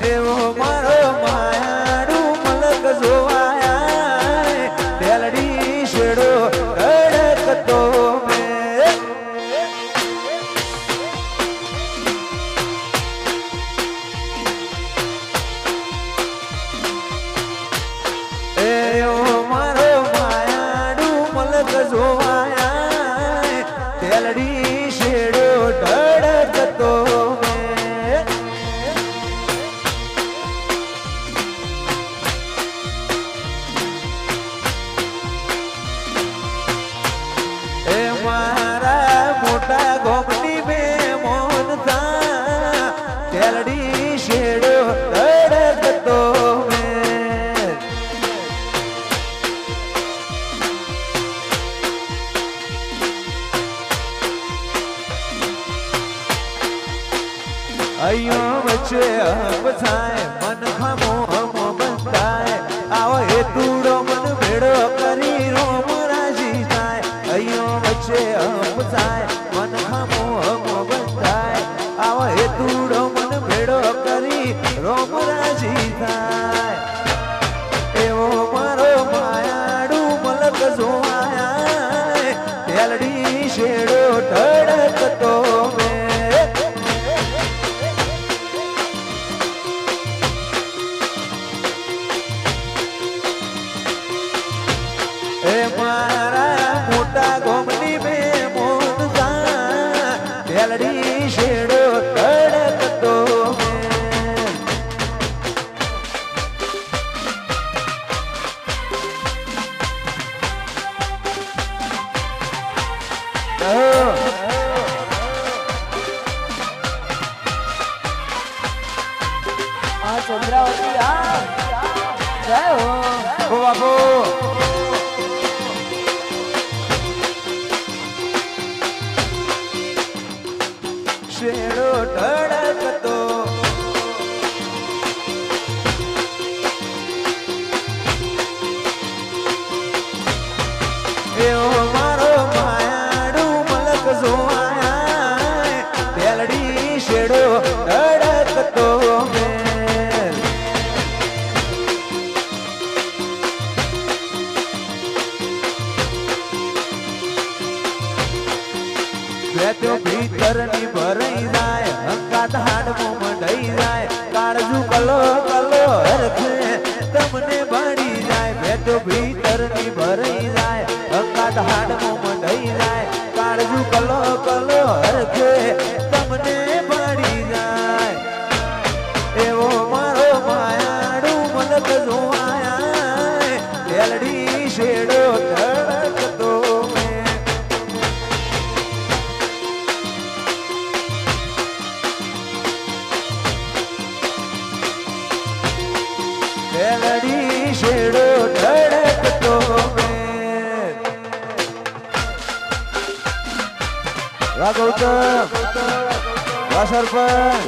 એવો મારો માયાડું મલક જોવાયા તેલડી શેડો રડકતો એવો મારો માયાડું મલક જોવાયા તેલડી શેડો ઢળકતો એ મારા મોટા ગોમની બે મોન થા તેલડી શેડો ઢળકતો અયો વચ્ચે હપ થાય મન ખામો હમ બંધાય આવો એ તુડો મન ભેડો કરી રોમ રાજી થાય અયો વચ્ચે હપ થાય મન ખામો હમ બંધાય આવો એ તુડો મન ભેડો કરી રોમ રાજી થાય એવો મારો માયાડું મલક જોવાયા તેલડી શેડો ઢળકતો એ મારા મોટા ગોમની બે મોન થા તેલડી શેડો ઢળકતો ચંદ્રાવતી જય હો બાપુ શેડો ઢળકતો એવો મારો માયાડું મલક જોવાયા તેલડી શેડો ઢળકતો બેઠો ભીતરની ભરાઈ જાય હંકાત હાડમો મંડાઈ જાય કાળજુ કલો કલો હરખે તમને ભણી જાય બેઠો ભીતરની ભરાઈ જાય હંકાત હાડમો મંડાઈ જાય કાળજુ કલો કલો હરખે તમને ભણી જાય એવો મારો માયાડું મલક જોવાયા તેલડી શેડો ઢળકતો તેલડી શેડો ઢળકતો ગૌતમ સરપંચ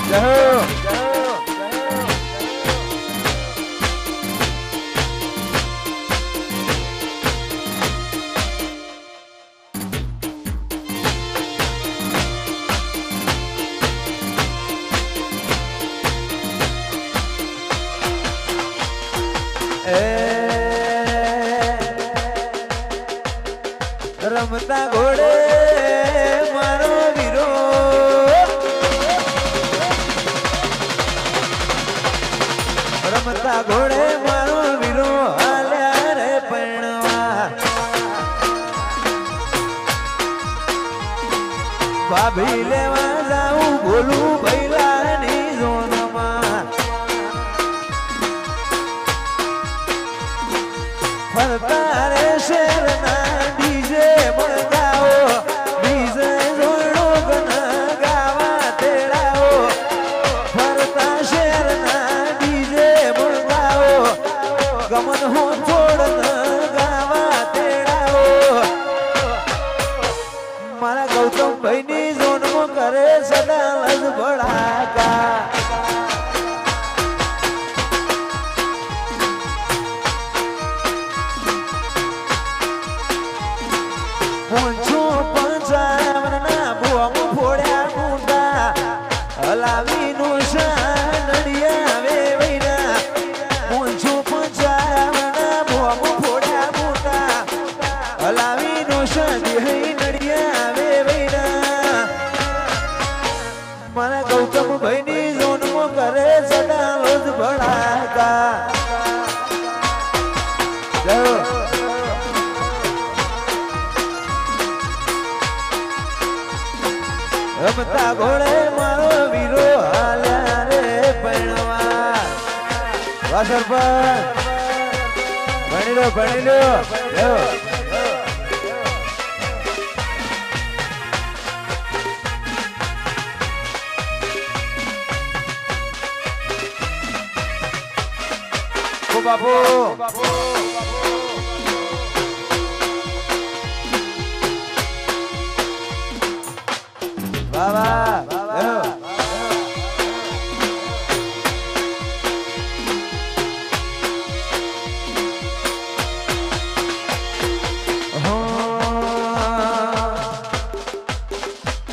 જય હો રમતા ઘોડે મારો વીરો રમતા ઘોડે મારો વીરો હાલ્યા રે પરણવા ભાભી લેવા જાઉં બોલું ભૈલાની ઝોનમાં ફરતા રે શેરના ડીજે મંગાવો ડીજે જોડો ગન ગાવા તેડાવો ફરતા શેરના ડીજે મંગાવો ગમન હો છોડ ન ગાવા તેડાવો મારા ગૌતમ ભાઈની ઝોનમાં કરે સદા લજ ભડા નશા નડિયા આવે વૈરા મોંછો પંચાવના મોમ ફોડ્યા મોટા હલાવી નશા દેહી નડિયા આવે વૈરા મારા ગૌતમ ભાઈની જોનમાં કરે સડાલો જ ભડાકા રમતા ઘોડે મારો વીરો હાલ્યા રે પૈણવા વાસર પર ભણી લો બાપુ બાબા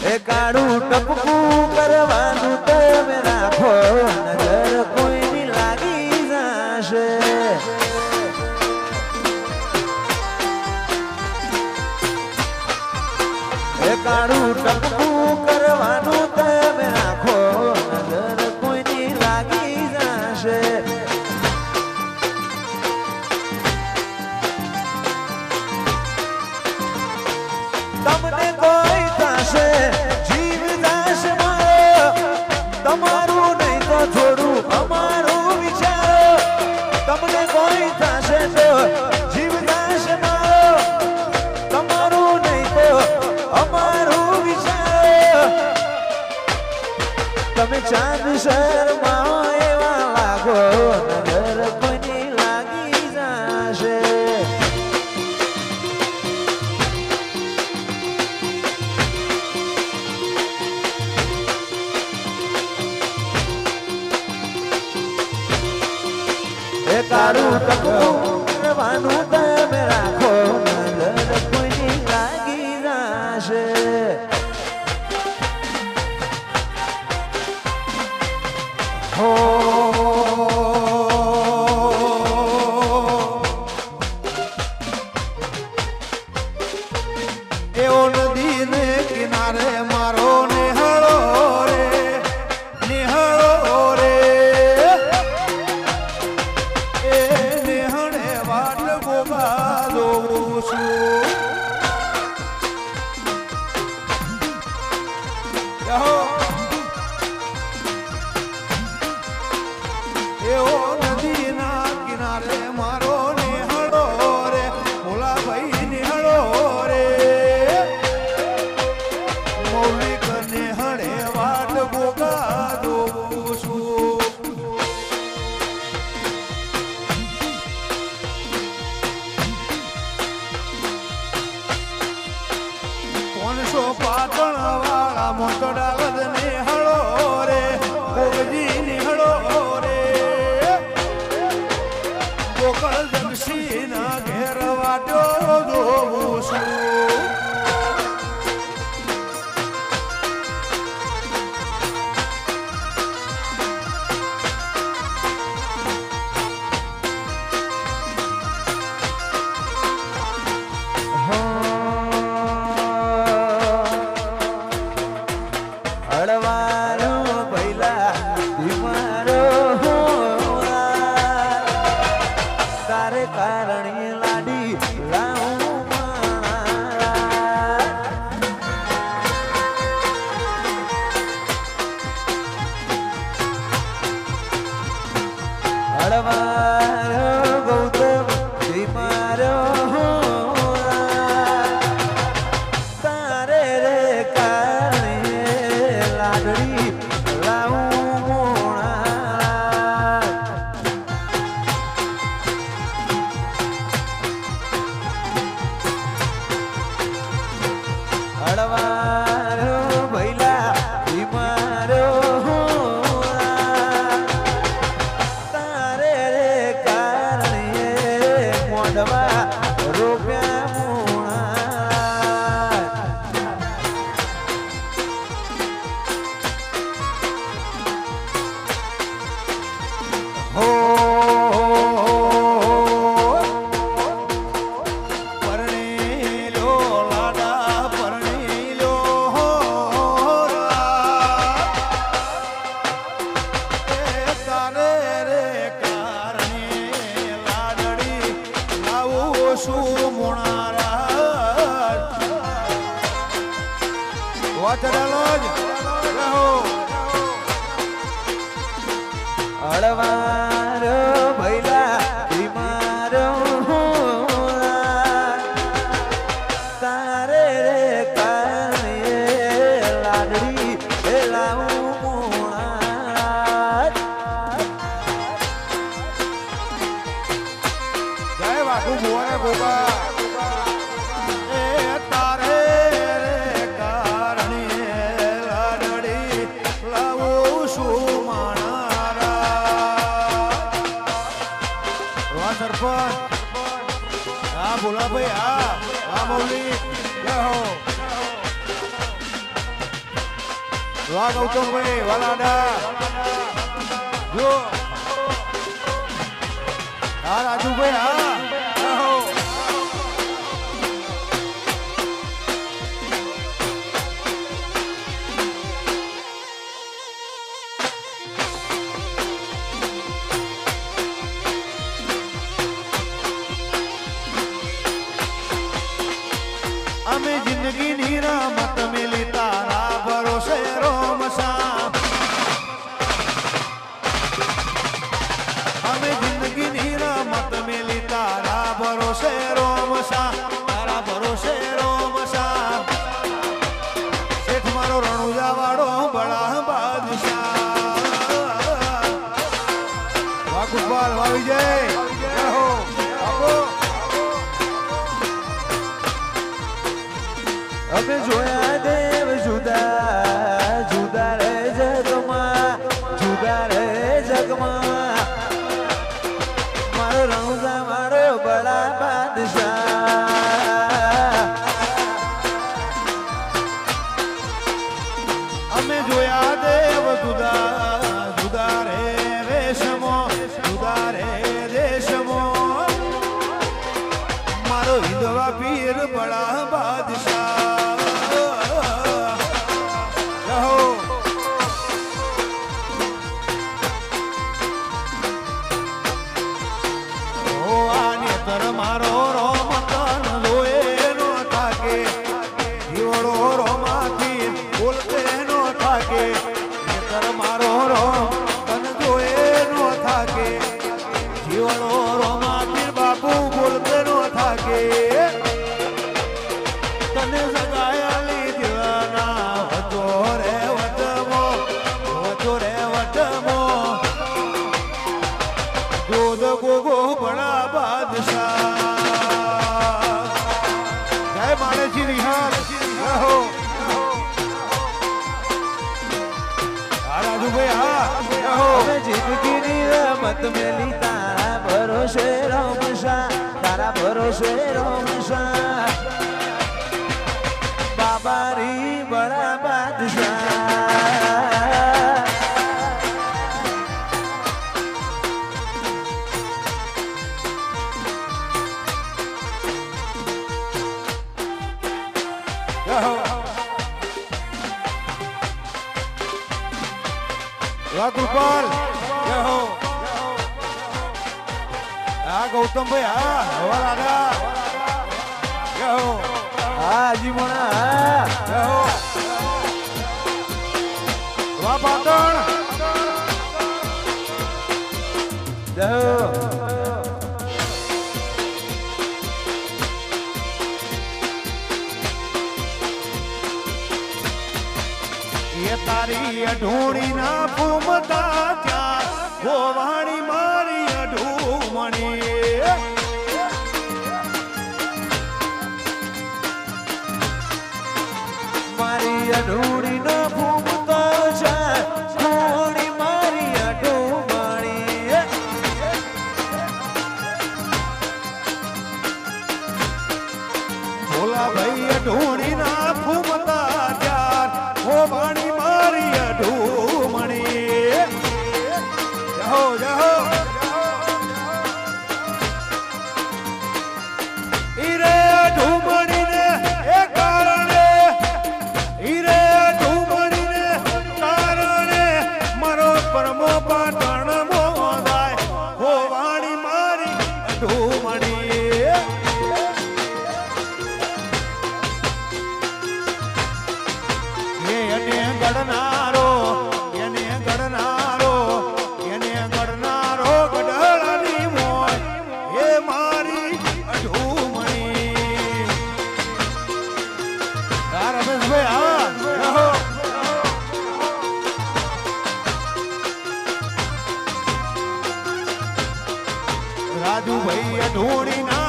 એ કાળું ટપકું કરવાનું તમે રાખો નજર કોઈની લાગી જશે એ કાળું ટપકું કરવાનું તમે રાખો નજર કોઈની લાગી જશે તમને કોઈ થશે જીવ દાસ મારો તમારું નહીં તો થોડું અમારું વિચારો તમને કોઈ થશે તો જીવ દાસ મારો તમારું નહીં તો અમારું વિચારો તમે ચાંદ શર્માઓ એવા લાગો નજર કોઈની લાગી જશે એ તારું ટકવું કરવાનું તમે રાખો નજર કોઈની લાગી જશે હો એવો નદી ને કિનારે મારો નિહળો રે એ નિહળે વાટ ગોગા જોઉં છું એવો નદીના કિનારે મારો નિહળો રે ભોલા ભાઈ નિહળો રે મૌલિક નિહળે વાટ ગોગા જોઉં છું કોણસો પાટણ વાળા મોટડા વદ નિહળો રે ગોગજી નિહળો રે ગોકળ જગસી ના ઘેર વાટ્યો જોઉં છું અડવારો પહેલા ધીમારો તારે કારણે લાડી લાવું અડવારો ગૌતમ ધીમારો તારે રે કારણે લાડડી લાવું મોણા અડવારો ભૈલા ધીમારો તારે રે કા હળવાર ભૈલા બીમાર તારે રે કારણે લાડડી લાવું મોણા જય વાકુ ભુવને ગોપા એ તારે રે કારણે લાડડી લાવું છું સરપંચ હા બોલા ભાઈ હા મૌલી જય હો વાહ ગૌતમ ભાઈ વાલાડા જો હા રાજુભાઈ હા જય હો અમે જિંદગી ની રમત મેલી તારા ભરોસે રોમસા અમે જિંદગી ની રમત મેલી તારા ભરોસે રોમસા તારા ભરોસે રોમસા શેઠ મારો રણુજા વાળો બળા બાદશાહ વાહ ગોપાલ વાહ વિજય જય હો આપો અમે જોયા દેવ જુદા જુદા રે જગમાં જુદા રે જગમાં મારો રણુજા મારો બડા બાદશાહ અમે જોયા દેવ જુદા જુદા રે રેશમો જુદા રે રેશમો મારો હિંદવા પીર બડા બાદશાહ મારો રોમતન લોએ નો થાકે જીવડો રોમાથી બોલતે નો થાકે નેતર મારો રોમતન જોએ નો થાકે જીવડો રોમાથી બાપુ બોલતે નો થાકે તને સગાયાલી દિવાના હતો રે વટમો દૂધ ગોગો બડા બાદશાહ જય માણેજી નિહાર રહો રાજુભાઈ હા રહો અમે જિંદગીની રમત મેલી તારા ભરોસે રમશા તારા ભરોસે રમશા બાબારી બડા બાદશાહ વાહ ગોપાલ જય હો હા ગૌતમભાઈ હા હવા દાદા જય હો હા જીમોણા જય હો વાહ પાટણ જય એ તારી અઢોણી ના ફૂમતા ત્યાં ગોવાણી મારી અઢૂમણી મારી અઢૂડી નો ફૂમતો છે થોડી મારી અઢૂમણી ભોલા ભાઈ અઢોણી ના ફૂમતા ત્યાં ગોવાણી મારી અઢૂમણી જહો જહો ઈરે અઢૂમણી ને એ કારણે ઈરે અઢૂમણી ને કારણે મારો પરમો પાટણ મોદાય ગોવાણી મારી અઢૂમણી એને ગણનારો એને ગણનારો એને દાદુ ભાઈ અઢોણી ના